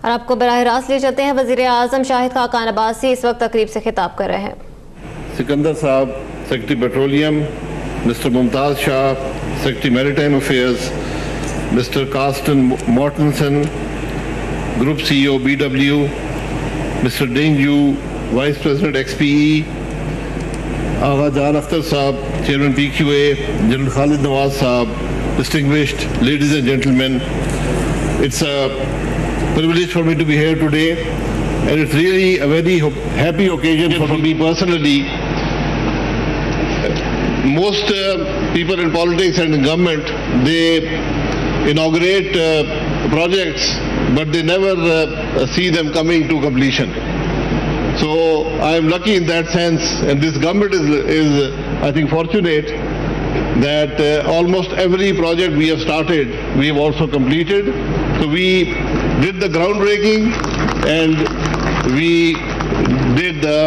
और आपको बराह रास्त ले चलते हैं। वज़ीर आज़म शाहिद खाकान अब्बासी इस वक्त तकरीब से खिताब कर रहे हैं। सिकंदर साहब secretary petroleum, mister Mumtaz Shah secretary maritime affairs, mister Carsten Mortensen group CEO BW, mister डेंजू vice president XPE, Agha Jan Akhtar साहब chairman PQA, general Khalid Nawaz साहब, distinguished ladies and gentlemen, it's a privilege for me to be here today, and it's really a very happy occasion for me personally. Most people in politics and in government, they inaugurate projects, but they never see them coming to completion. So I am lucky in that sense, and this government is I think fortunate that almost every project we have started, we have also completed. So we did the groundbreaking and we did the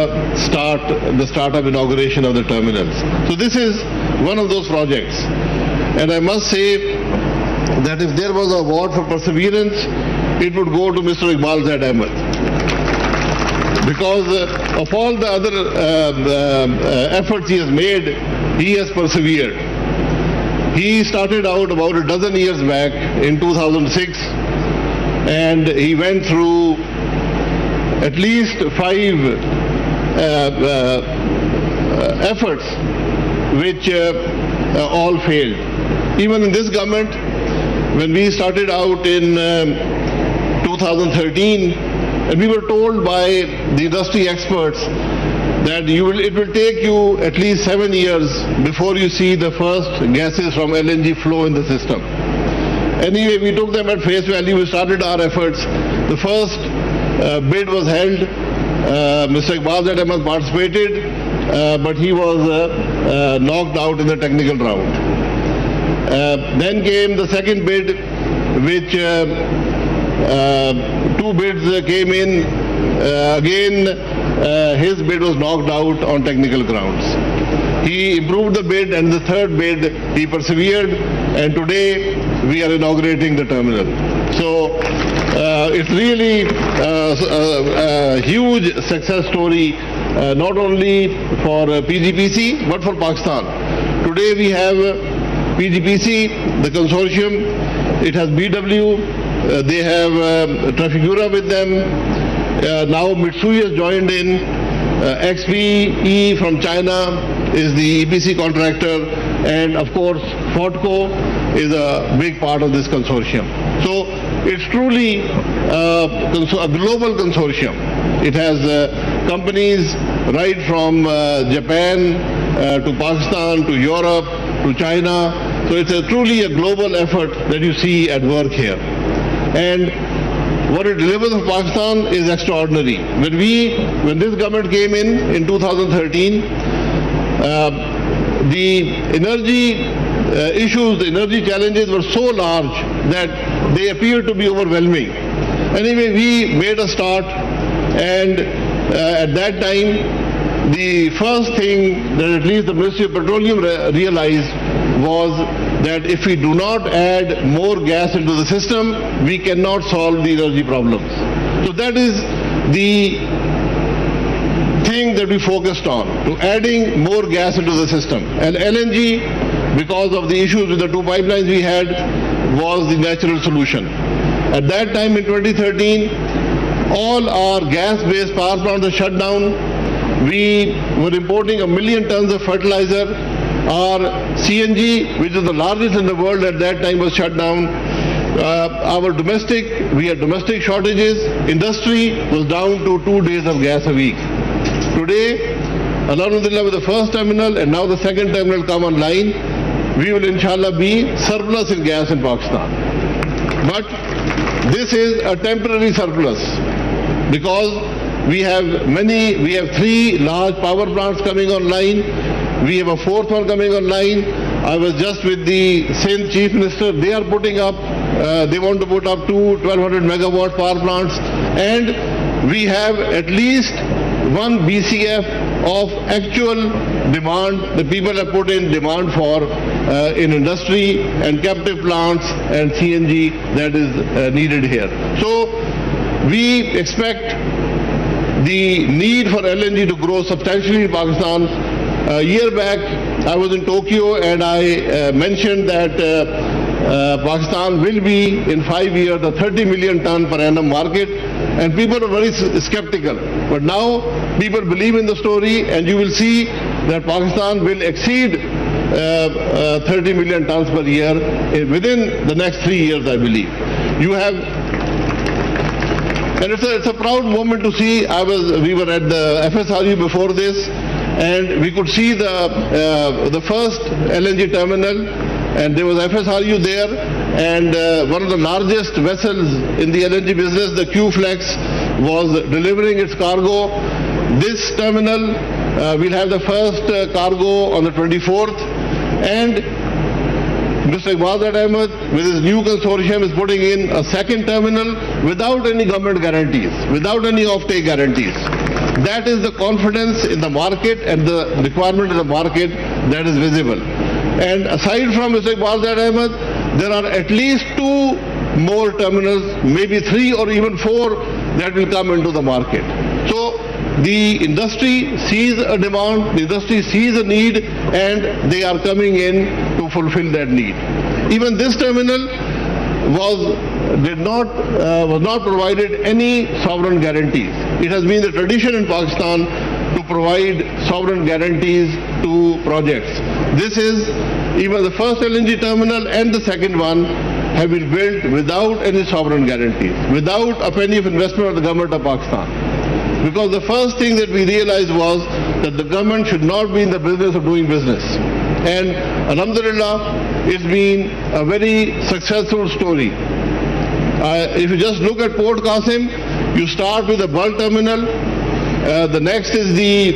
startup inauguration of the terminals. So this is one of those projects. And I must say that if there was an award for perseverance, it would go to Mr. Iqbal Zaid Ahmed. Because of all the other efforts he has made, he has persevered. He started out about a dozen years back in 2006, and he went through at least 5 efforts which all failed. Even in this government, when we started out in 2013, and we were told by the industry experts that it will take you at least 7 years before you see the first gases from LNG flow in the system. Anyway, we took them at face value. We started our efforts. The first bid was held. Mr. Iqbal Zaid Ahmed participated, but he was knocked out in the technical round. Then came the second bid, which 2 bids came in. Again, his bid was knocked out on technical grounds. He improved the bid, and the third bid he persevered, and today we are inaugurating the terminal. So it's really a huge success story, not only for PGPC but for Pakistan. Today we have PGPC, the consortium. It has BW, they have Trafigura with them. Now Mitsui has joined in. XPE from China is the EPC contractor, and of course Fordco is a big part of this consortium. So it's truly a global consortium. It has companies right from Japan to Pakistan to Europe to China. So it's truly a global effort that you see at work here. And what it delivers for Pakistan is extraordinary. When this government came in 2013, the energy issues, the energy challenges were so large that they appeared to be overwhelming. Anyway, we made a start, and at that time, the first thing that at least the Ministry of Petroleum realized was that if we do not add more gas into the system, we cannot solve the energy problems. So that is the thing that we focused on, to adding more gas into the system. And LNG, because of the issues with the 2 pipelines we had, was the natural solution. At that time in 2013, all our gas-based power plants were shut down. We were importing 1 million tons of fertilizer. Our CNG, which is the largest in the world at that time, was shut down. We had domestic shortages. Industry was down to 2 days of gas a week. Today, alhamdulillah, with the first terminal and now the second terminal come online, we will inshallah be surplus in gas in Pakistan. But this is a temporary surplus because we have 3 large power plants coming online. We have a 4th one coming online. I was just with the Sindh Chief Minister. They are putting up, they want to put up 2 1200 megawatt power plants, and we have at least 1 BCF of actual demand. The people have put in demand for in industry and captive plants and CNG that is needed here. So We expect the need for LNG to grow substantially in Pakistan. A year back, I was in Tokyo and I mentioned that Pakistan will be in 5 years a 30 million ton per annum market, and people are very skeptical. But now people believe in the story, and you will see that Pakistan will exceed 30 million tons per year within the next 3 years, I believe. You have, and it's a proud moment to see. We were at the FSRU before this, and we could see the first LNG terminal, and there was FSRU there, and one of the largest vessels in the LNG business, the Q-Flex, was delivering its cargo. This terminal will have the first cargo on the 24th, and Mr. Abbasi Ahmed, with his new consortium, is putting in a second terminal without any government guarantees, without any off-take guarantees. That is the confidence in the market and the requirement of the market that is visible. And aside from Mr. Abbasi Ahmed, there are at least 2 more terminals, maybe 3 or even 4 that will come into the market. So the industry sees a demand, the industry sees a need, and they are coming in to fulfill that need. Even this terminal was not provided any sovereign guarantees. It has been the tradition in Pakistan to provide sovereign guarantees to projects. This is even the first LNG terminal and the second one have been built without any sovereign guarantees, without a penny of investment of the government of Pakistan. Because the first thing that we realized was that the government should not be in the business of doing business. And Alhamdulillah, it's been a very successful story. If you just look at Port Qasim, you start with the bulk terminal. The next is the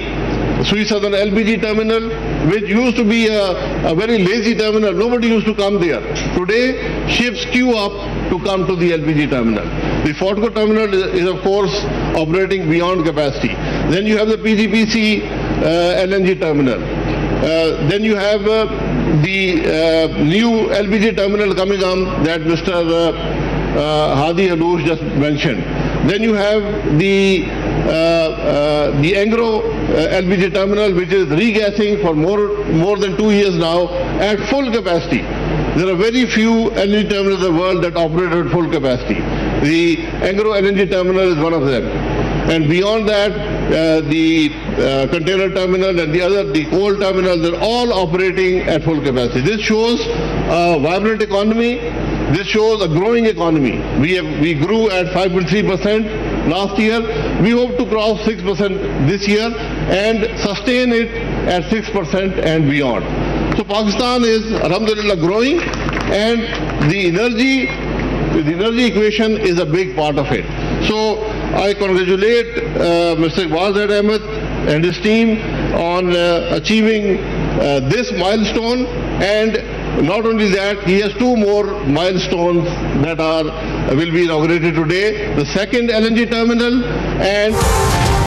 Sui Southern LPG terminal, which used to be a very lazy terminal. Nobody used to come there. Today, ships queue up to come to the LPG terminal. The Fort Worth terminal is of course operating beyond capacity. Then you have the PGPC LNG terminal. Then you have the new LPG terminal coming on that Mr. Hadi Haloush just mentioned. Then you have the Inaugural LPG terminal, which is regassing for more than 2 years now at full capacity. There are very few LNG terminals in the world that operate at full capacity. The Inaugural LNG terminal is one of them. And beyond that, the container terminal and the coal terminal, they're all operating at full capacity. This shows a vibrant economy. This shows a growing economy. We grew at 5.3% last year. We hope to cross 6% this year and sustain it at 6% and beyond. So Pakistan is, alhamdulillah, growing, and the energy equation is a big part of it. So I congratulate Mr. Abbasi Ahmed and his team on achieving this milestone, and not only that, he has 2 more milestones that will be inaugurated today: the second LNG terminal and